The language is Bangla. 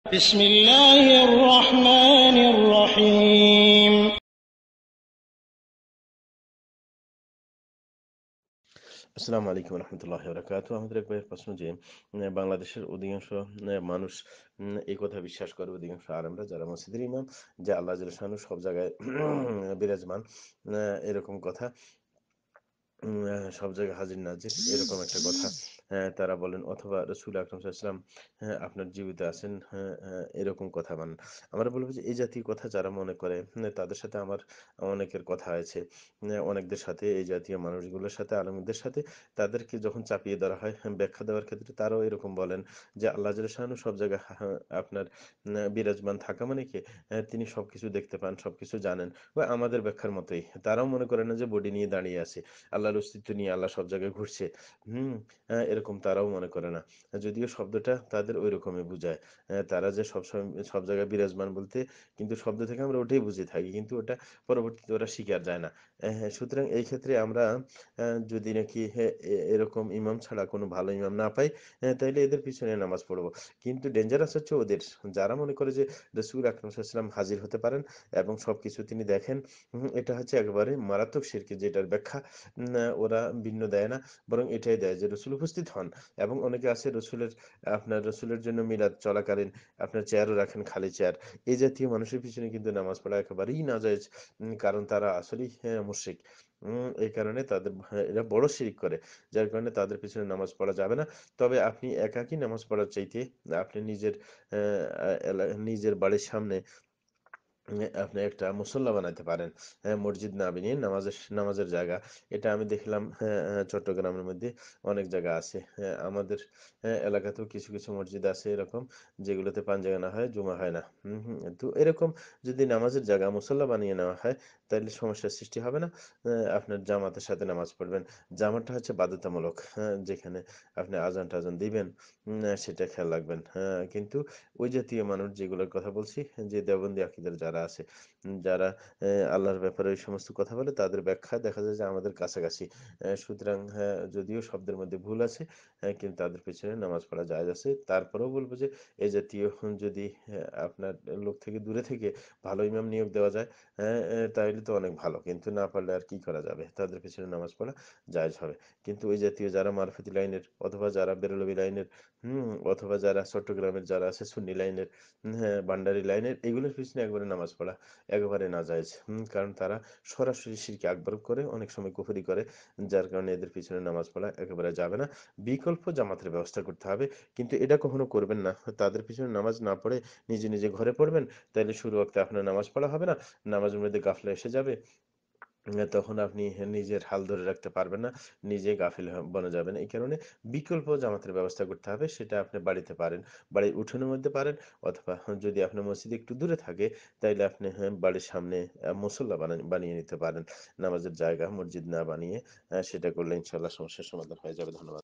بسم الله الرحمن الرحيم আসসালামু আলাইকুম রহমতুল্লাহি ওয়া বারাকাতুহু। আমাদের এক ভাইয়ের প্রশ্ন যে বাংলাদেশের অধিকাংশ মানুষ এই কথা বিশ্বাস করে, অধিকাংশ আলেমরা যারা মসজিদের ইমাম, যে আল্লাহ জাল্লা শানহু সব জায়গায় বিরাজমান, এরকম কথা। সব জায়গায় হাজির নাজির এরকম একটা কথা তারা বলেন, অথবা রসুল আকরাম সাল্লাল্লাহু আলাইহি ওয়াসাল্লাম আপনার জীবিত আছেন, এরকম কথা বানান। আমরা বলবো যে এই জাতীয় কথা যারা মনে করে, তাদের সাথে আমার অনেকের কথা আছে, অনেকদের সাথে, এই জাতীয় মানুষগুলোর সাথে, আলেমদের সাথে। তাদেরকে যখন চাপিয়ে ধরা হয় ব্যাখ্যা দেওয়ার ক্ষেত্রে, তারাও এরকম বলেন যে আল্লাহ জাল্লা শানহু সব জায়গায় আপনার বিরাজমান থাকা মানে কি তিনি সবকিছু দেখতে পান, সবকিছু জানেন। বা আমাদের ব্যাখ্যার মতোই তারাও মনে করে না যে বডি নিয়ে দাঁড়িয়ে আছে, আল্লাহর অস্তিত্ব নিয়ে আল্লাহ সব জায়গায় ঘুরছে। হুম এরকম তারাও মনে করে না, যদিও শব্দটা তাদের ওই রকমই বুঝায়। তারা যে সবসময় সব জায়গায় বিরাজমান বলতে, কিন্তু শব্দ থেকে আমরা ওটাই বুঝে থাকি, কিন্তু ওটা পরবর্তীতে ওরা স্বীকার যায় না। হ্যাঁ, সুতরাং এই ক্ষেত্রে আমরা যদি নাকি এরকম ইমাম ছাড়া কোনো ভালো ইমাম না পাই, তাইলে এদের পিছনে নামাজ পড়বো। কিন্তু ডেঞ্জারাস হচ্ছে ওদের, যারা মনে করে যে রাসূল আকরাম সাল্লাল্লাহু আলাইহি ওয়াসাল্লাম হাজির হতে পারেন এবং সবকিছু তিনি দেখেন। এটা হচ্ছে একেবারে মারাত্মক শিরকি, যেটার ব্যাখ্যা ওরা ভিন্ন দেয় না, বরং এটাই দেয় যে রসুল উপস্থিত হন। এবং অনেকে আছে রসুলের, আপনার রসুলের জন্য মিলাদ চলাকালীন আপনার চেয়ারও রাখেন, খালি চেয়ার। এই জাতীয় মানুষের পিছনে কিন্তু নামাজ পড়া একেবারেই নাজায়েজ, কারণ তারা আসলেই মুশরিক। এই কারণে তাদের এরা বড় শিরক করে, যার কারণে তাদের পিছনে নামাজ পড়া যাবে না। তবে আপনি একাকী নামাজ পড়ার চাইতে আপনি নিজের নিজের বাড়ির সামনে আপনি একটা মুসল্লা বানাইতে পারেন। মসজিদ না বানিয়ে নামাজের জায়গা। এটা আমি দেখলাম চট্টগ্রামের মধ্যে অনেক জায়গা আছে। আমাদের এলাকাতেও কিছু, কিছু মসজিদ আছে এরকম, যেগুলোতে পাঞ্জাগানা হয়, জুমা হয় না। তো এরকম যদি নামাজের জায়গা মুসল্লা বানিয়ে নেওয়া হয়, তাইলে সমস্যার সৃষ্টি হবে না। আপনার জামাতের সাথে নামাজ পড়বেন। জামাতটা হচ্ছে বাধ্যতামূলক। যেখানে আপনি আজান-টাজান দিবেন, সেটা খেয়াল রাখবেন। কিন্তু ওই জাতীয় মানুষ যেগুলোর কথা বলছি, যে দেওবন্দি আকিদার যারা আছে, যারা আল্লাহর ব্যাপারে ওই সমস্ত কথা বলে, তাদের ব্যাখ্যা দেখা যায় যে আমাদের কাছাকাছি। সুতরাং হ্যাঁ, যদিও শব্দের মধ্যে ভুল আছে, কিন্তু তাদের পেছনে নামাজ পড়া জায়েজ আছে। তারপরেও বলবো যে এই জাতীয় যদি আপনার লোক থেকে দূরে থেকে ভালো ইমাম নিয়োগ দেওয়া যায়, তাইলে তো অনেক ভালো। কিন্তু না পারলে আর কি করা যাবে? তাদের পেছনে নামাজ পড়া জায়েজ হবে। কিন্তু ওই জাতীয় যারা মারফতি লাইনের, অথবা যারা বেরলভী লাইনের, অথবা যারা চট্টগ্রামের যারা আছে সুন্নি লাইনের, হ্যাঁ, ভান্ডারি লাইনের, এগুলোর পিছনে একবারে নামাজ পড়া একেবারে নাজায়েজ। কারণ তারা সরাসরি শিরকে আকবার করে, অনেক সময় কুফরি করে, যার কারণে এদের পিছনে নামাজ পড়া একেবারে যাবে না। বিকল্প জামাতের ব্যবস্থা করতে হবে, কিন্তু এটা কখনো করবেন না তাদের পিছনে নামাজ না পড়ে নিজে নিজে ঘরে পড়বেন। তাইলে শুরু ওয়াক্তে আপনার নামাজ পড়া হবে না, নামাজের মধ্যে গাফলা এসে যাবে। তখন আপনি নিজের হাল ধরে রাখতে পারবেন না, নিজে গাফিল বনে যাবেন। এই কারণে বিকল্প জামাতের ব্যবস্থা করতে হবে, সেটা আপনি বাড়িতে পারেন, বাড়ির উঠোনের মধ্যে পারেন, অথবা যদি আপনার মসজিদ একটু দূরে থাকে, তাইলে আপনি বাড়ির সামনে মুসল্লা বানিয়ে নিতে পারেন, নামাজের জায়গা মসজিদ না বানিয়ে। সেটা করলে ইনশাল্লাহ সমস্যার সমাধান হয়ে যাবে। ধন্যবাদ।